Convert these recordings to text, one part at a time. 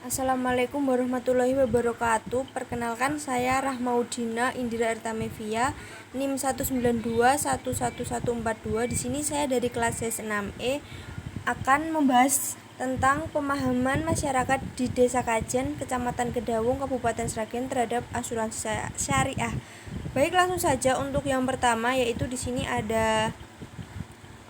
Assalamualaikum warahmatullahi wabarakatuh. Perkenalkan saya Rahmaudina Indira Ertamevia, NIM 192111142. Di sini saya dari kelas S6E akan membahas tentang pemahaman masyarakat di Desa Kajen, Kecamatan Kedawung, Kabupaten Sragen terhadap asuransi syariah. Baik, langsung saja untuk yang pertama, yaitu di sini ada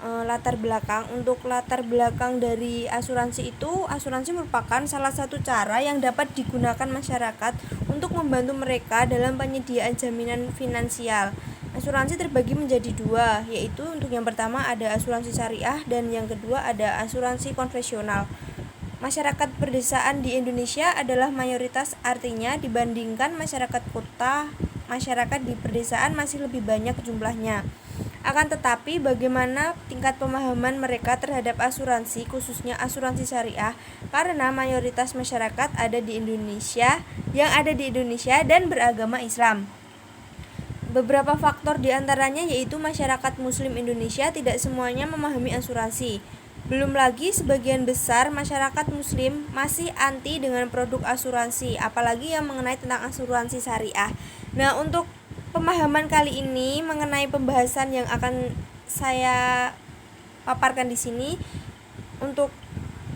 latar belakang. Untuk latar belakang dari asuransi itu, asuransi merupakan salah satu cara yang dapat digunakan masyarakat untuk membantu mereka dalam penyediaan jaminan finansial. Asuransi terbagi menjadi dua, yaitu untuk yang pertama ada asuransi syariah dan yang kedua ada asuransi konvensional. Masyarakat pedesaan di Indonesia adalah mayoritas, artinya dibandingkan masyarakat kota, masyarakat di pedesaan masih lebih banyak jumlahnya. Akan tetapi, bagaimana tingkat pemahaman mereka terhadap asuransi, khususnya asuransi syariah, karena mayoritas masyarakat ada di Indonesia dan beragama Islam. Beberapa faktor diantaranya yaitu masyarakat Muslim Indonesia tidak semuanya memahami asuransi. Belum lagi sebagian besar masyarakat Muslim masih anti dengan produk asuransi, apalagi yang mengenai tentang asuransi syariah. Nah, untuk pemahaman kali ini mengenai pembahasan yang akan saya paparkan di sini, untuk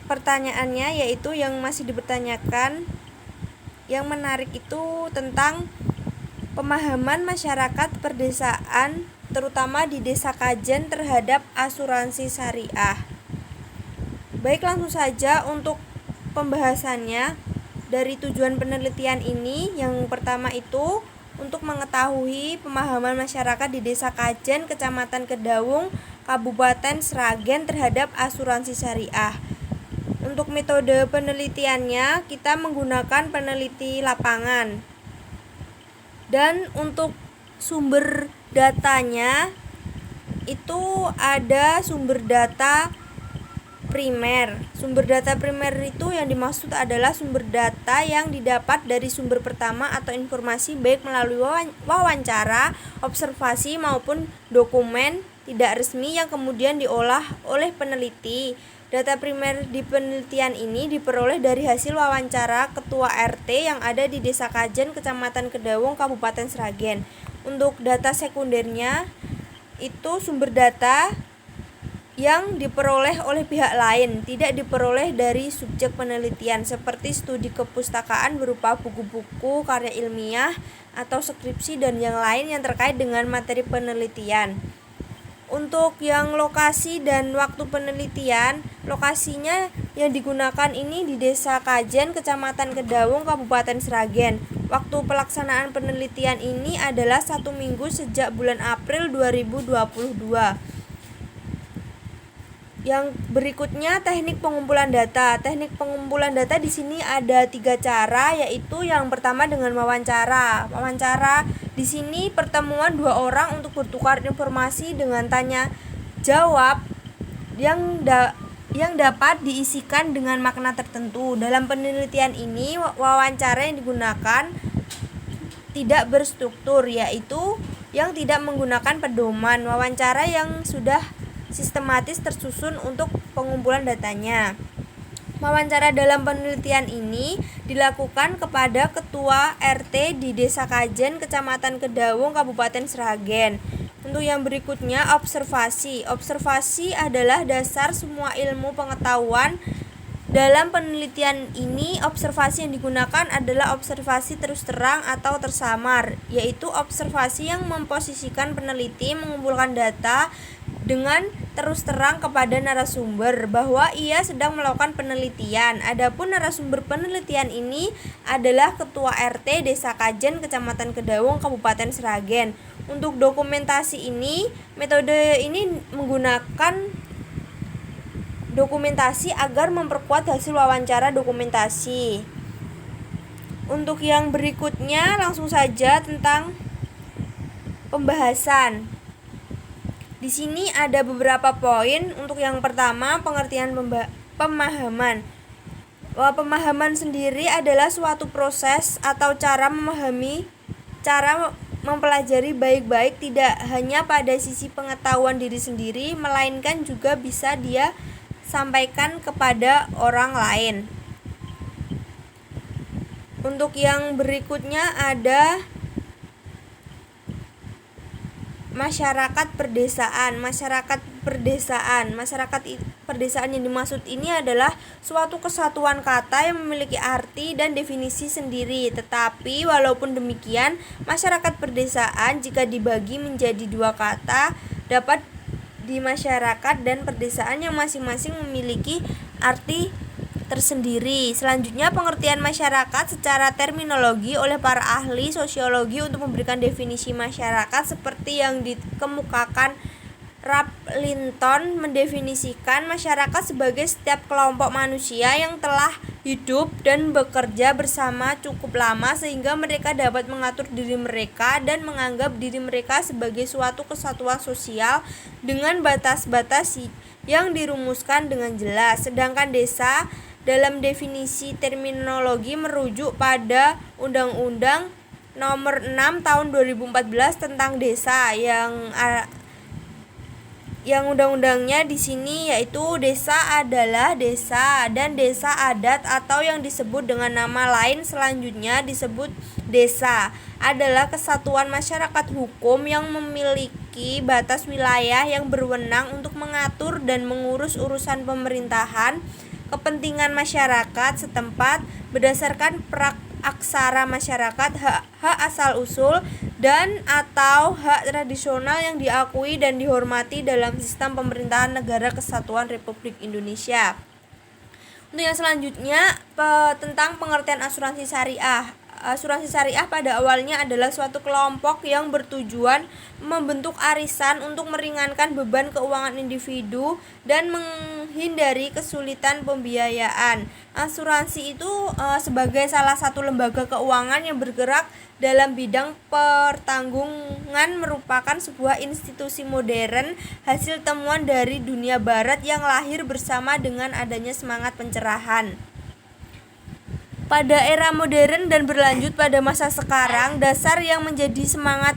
pertanyaannya yaitu yang masih dipertanyakan, yang menarik itu tentang pemahaman masyarakat perdesaan terutama di Desa Kajen terhadap asuransi syariah. Baik, langsung saja untuk pembahasannya. Dari tujuan penelitian ini, yang pertama itu untuk mengetahui pemahaman masyarakat di Desa Kajen, Kecamatan Kedawung, Kabupaten Sragen terhadap asuransi syariah. Untuk metode penelitiannya, kita menggunakan peneliti lapangan. Dan untuk sumber datanya itu ada sumber data primer. Sumber data primer itu yang dimaksud adalah sumber data yang didapat dari sumber pertama atau informasi baik melalui wawancara, observasi maupun dokumen tidak resmi yang kemudian diolah oleh peneliti. Data primer di penelitian ini diperoleh dari hasil wawancara ketua RT yang ada di Desa Kajen, Kecamatan Kedawung, Kabupaten Sragen. Untuk data sekundernya itu sumber data yang diperoleh oleh pihak lain, tidak diperoleh dari subjek penelitian, seperti studi kepustakaan berupa buku-buku, karya ilmiah, atau skripsi dan yang lain yang terkait dengan materi penelitian. Untuk yang lokasi dan waktu penelitian, lokasinya yang digunakan ini di Desa Kajen, Kecamatan Kedawung, Kabupaten Sragen. Waktu pelaksanaan penelitian ini adalah 1 minggu sejak bulan April 2022. Yang berikutnya teknik pengumpulan data. Teknik pengumpulan data di sini ada 3 cara, yaitu yang pertama dengan wawancara. Wawancara di sini pertemuan 2 orang untuk bertukar informasi dengan tanya jawab yang dapat diisikan dengan makna tertentu. Dalam penelitian ini, wawancara yang digunakan tidak berstruktur, yaitu yang tidak menggunakan pedoman. Wawancara yang sudah sistematis tersusun untuk pengumpulan datanya. Wawancara dalam penelitian ini dilakukan kepada ketua RT di Desa Kajen, Kecamatan Kedawung, Kabupaten Sragen. Untuk yang berikutnya, observasi. Observasi adalah dasar semua ilmu pengetahuan. Dalam penelitian ini, observasi yang digunakan adalah observasi terus terang atau tersamar, yaitu observasi yang memposisikan peneliti mengumpulkan data dengan terus terang kepada narasumber bahwa ia sedang melakukan penelitian. Adapun narasumber penelitian ini adalah ketua RT Desa Kajen, Kecamatan Kedawung, Kabupaten Sragen. Untuk dokumentasi ini, metode ini menggunakan dokumentasi agar memperkuat hasil wawancara dokumentasi. Untuk yang berikutnya, langsung saja tentang pembahasan. Di sini ada beberapa poin. Untuk yang pertama, pengertian pemahaman. Pemahaman sendiri adalah suatu proses atau cara mempelajari baik-baik, tidak hanya pada sisi pengetahuan diri sendiri, melainkan juga bisa dia sampaikan kepada orang lain. Untuk yang berikutnya ada masyarakat perdesaan. Masyarakat perdesaan yang dimaksud ini adalah suatu kesatuan kata yang memiliki arti dan definisi sendiri. Tetapi walaupun demikian, masyarakat perdesaan jika dibagi menjadi dua kata dapat di masyarakat dan perdesaan yang masing-masing memiliki arti tersendiri. Selanjutnya, pengertian masyarakat secara terminologi oleh para ahli sosiologi untuk memberikan definisi masyarakat seperti yang dikemukakan Ralph Linton mendefinisikan masyarakat sebagai setiap kelompok manusia yang telah hidup dan bekerja bersama cukup lama sehingga mereka dapat mengatur diri mereka dan menganggap diri mereka sebagai suatu kesatuan sosial dengan batas-batas yang dirumuskan dengan jelas. Sedangkan desa dalam definisi terminologi merujuk pada Undang-Undang Nomor 6 Tahun 2014 tentang desa yang undang-undangnya di sini yaitu desa adalah desa dan desa adat atau yang disebut dengan nama lain selanjutnya disebut desa adalah kesatuan masyarakat hukum yang memiliki batas wilayah yang berwenang untuk mengatur dan mengurus urusan pemerintahan kepentingan masyarakat setempat berdasarkan aksara masyarakat, hak asal-usul, dan atau hak tradisional yang diakui dan dihormati dalam sistem pemerintahan Negara Kesatuan Republik Indonesia. Untuk yang selanjutnya tentang pengertian asuransi syariah. Asuransi syariah pada awalnya adalah suatu kelompok yang bertujuan membentuk arisan untuk meringankan beban keuangan individu dan menghindari kesulitan pembiayaan. Asuransi itu sebagai salah satu lembaga keuangan yang bergerak dalam bidang pertanggungan merupakan sebuah institusi modern hasil temuan dari dunia barat yang lahir bersama dengan adanya semangat pencerahan. Pada era modern dan berlanjut pada masa sekarang, dasar yang menjadi semangat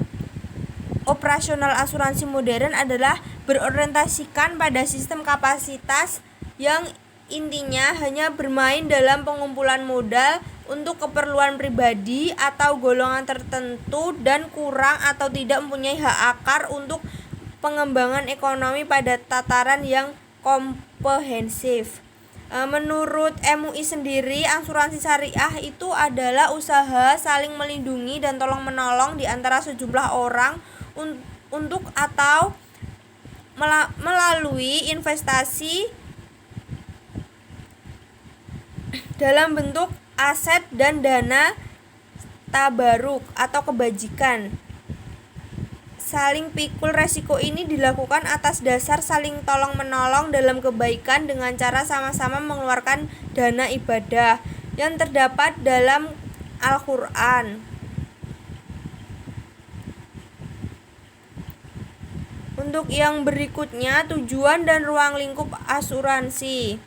operasional asuransi modern adalah berorientasikan pada sistem kapasitas yang intinya hanya bermain dalam pengumpulan modal untuk keperluan pribadi atau golongan tertentu dan kurang atau tidak mempunyai hak akar untuk pengembangan ekonomi pada tataran yang komprehensif. Menurut MUI sendiri, asuransi syariah itu adalah usaha saling melindungi dan tolong-menolong di antara sejumlah orang untuk atau melalui investasi dalam bentuk aset dan dana tabaruk atau kebajikan. Saling pikul resiko ini dilakukan atas dasar saling tolong-menolong dalam kebaikan dengan cara sama-sama mengeluarkan dana ibadah yang terdapat dalam Al-Quran. Untuk yang berikutnya, tujuan dan ruang lingkup asuransi.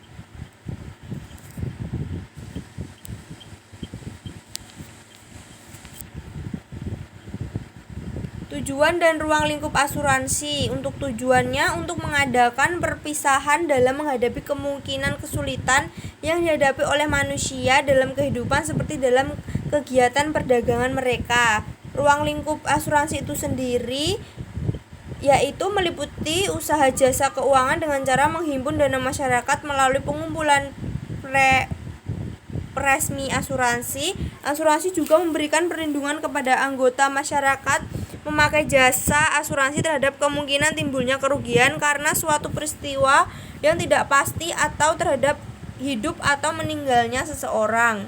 Tujuan dan ruang lingkup asuransi. Untuk tujuannya untuk mengadakan perpisahan dalam menghadapi kemungkinan kesulitan yang dihadapi oleh manusia dalam kehidupan seperti dalam kegiatan perdagangan mereka. Ruang lingkup asuransi itu sendiri yaitu meliputi usaha jasa keuangan dengan cara menghimpun dana masyarakat melalui pengumpulan resmi asuransi. Asuransi juga memberikan perlindungan kepada anggota masyarakat memakai jasa asuransi terhadap kemungkinan timbulnya kerugian karena suatu peristiwa yang tidak pasti atau terhadap hidup atau meninggalnya seseorang.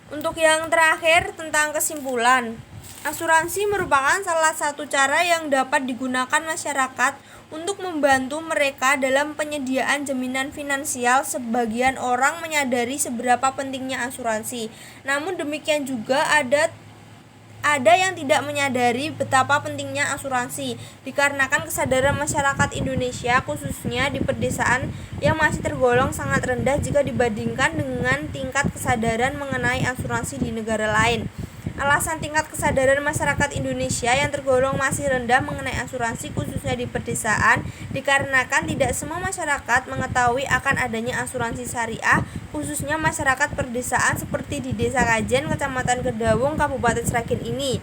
Untuk yang terakhir tentang kesimpulan, asuransi merupakan salah satu cara yang dapat digunakan masyarakat untuk membantu mereka dalam penyediaan jaminan finansial. Sebagian orang menyadari seberapa pentingnya asuransi. Namun demikian juga ada yang tidak menyadari betapa pentingnya asuransi dikarenakan kesadaran masyarakat Indonesia khususnya di pedesaan yang masih tergolong sangat rendah jika dibandingkan dengan tingkat kesadaran mengenai asuransi di negara lain. Alasan tingkat kesadaran masyarakat Indonesia yang tergolong masih rendah mengenai asuransi khususnya di pedesaan dikarenakan tidak semua masyarakat mengetahui akan adanya asuransi syariah khususnya masyarakat perdesaan seperti di Desa Kajen, Kecamatan Kedawung, Kabupaten Sragen ini.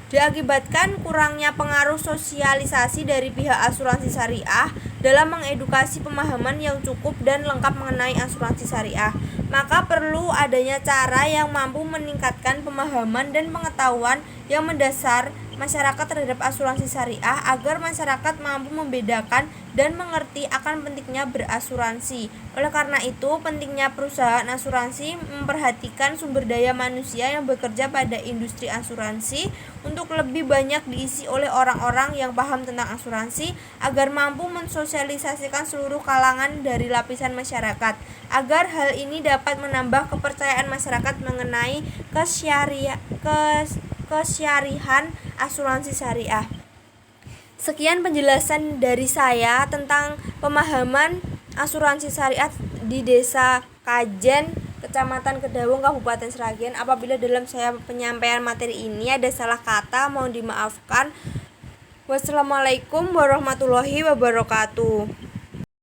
Diakibatkan kurangnya pengaruh sosialisasi dari pihak asuransi syariah dalam mengedukasi pemahaman yang cukup dan lengkap mengenai asuransi syariah, maka perlu adanya cara yang mampu meningkatkan pemahaman dan pengetahuan yang mendasar masyarakat terhadap asuransi syariah agar masyarakat mampu membedakan dan mengerti akan pentingnya berasuransi. Oleh karena itu, pentingnya perusahaan asuransi memperhatikan sumber daya manusia yang bekerja pada industri asuransi untuk lebih banyak diisi oleh orang-orang yang paham tentang asuransi agar mampu mensosialisasikan seluruh kalangan dari lapisan masyarakat, agar hal ini dapat menambah kepercayaan masyarakat mengenai kesyarihan asuransi syariah. Sekian penjelasan dari saya tentang pemahaman asuransi syariah di Desa Kajen, Kecamatan Kedawung, Kabupaten Sragen. Apabila dalam saya penyampaian materi ini ada salah kata, mohon dimaafkan. Wassalamualaikum warahmatullahi wabarakatuh.